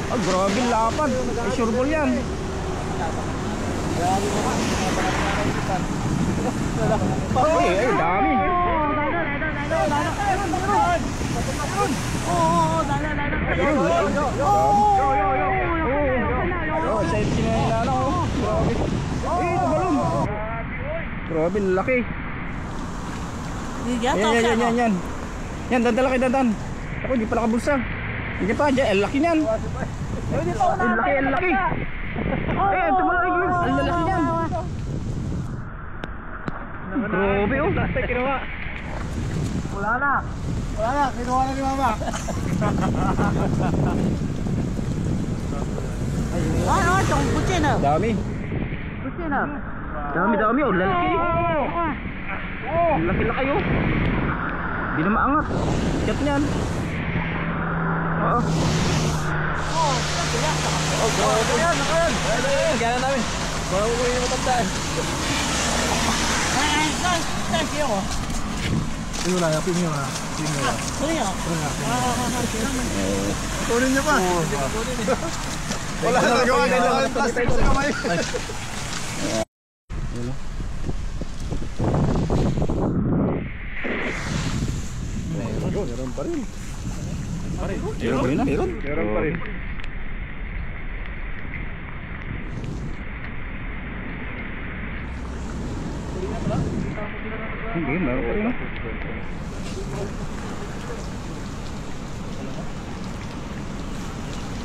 Oh, grabe lapad. Ay, sure ball yan. Ay, ay, dami. Safety na yung lalo. Grabe. Ay, ito balon. Grabe, laki. Yan. Yan, dandala kay dandan. Ako, hindi pala kabulsa. Hindi pa, dyan, laki niyan. Ang laki. Eh, tumalaki ko. Ang lalaki niyan. Grabe, oh. Wala na, kinuha na ni mama. Itong kutsi na. Dami. Kutsi na. Dami, oh. Lalaki. Laki-laki, oh. Hindi na maangat. Kat niyan. Oo. Ayan. Gana namin. Baka ko yung matandaan. Ito lang, yapin nyo ha. Kunin nyo pa. Wala na nagawa, kailangan plastic sa kamay. Meron pa rin. Meron pa rin. Hindi, meron pa rin.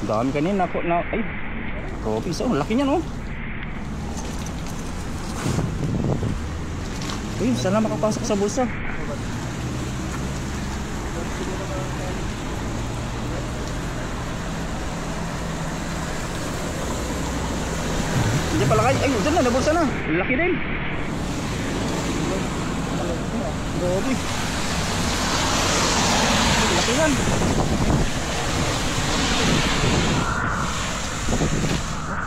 Dami kanina po na. Ay, kopis, oh. Laki niyan, oh. Uy, sana makapasok sa bulsa. Hindi pala kayo. Ay, dyan na, nabulsa na. Laki din. Grabe. Laki yan.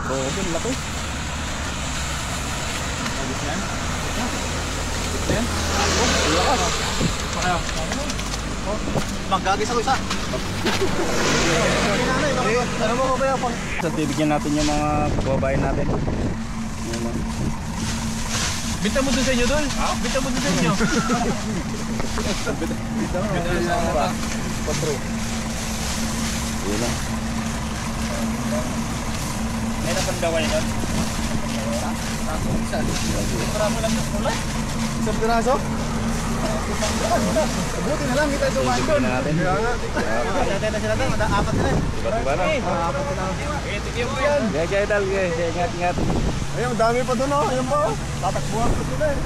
Grabe, laki. Magagis ako isa. Ano mo ba yung So, bibigyan natin yung mga kababayan natin. Binta mo dun sa inyo dun? Binta mo dun sa inyo? Binta mo sa patro. Yun lang. May napandaway doon? Marami lang yung kulay. Isang piraso? Buti na lang kita dumaan doon. Natin. Natin na sila doon. Apat na rin. Diba na? Apat na lang. Tigil mo yan. Gaya dal, ingat. Ayun, dami pa doon oh. Ayun pa oh. Tatakbuhan ko sila eh.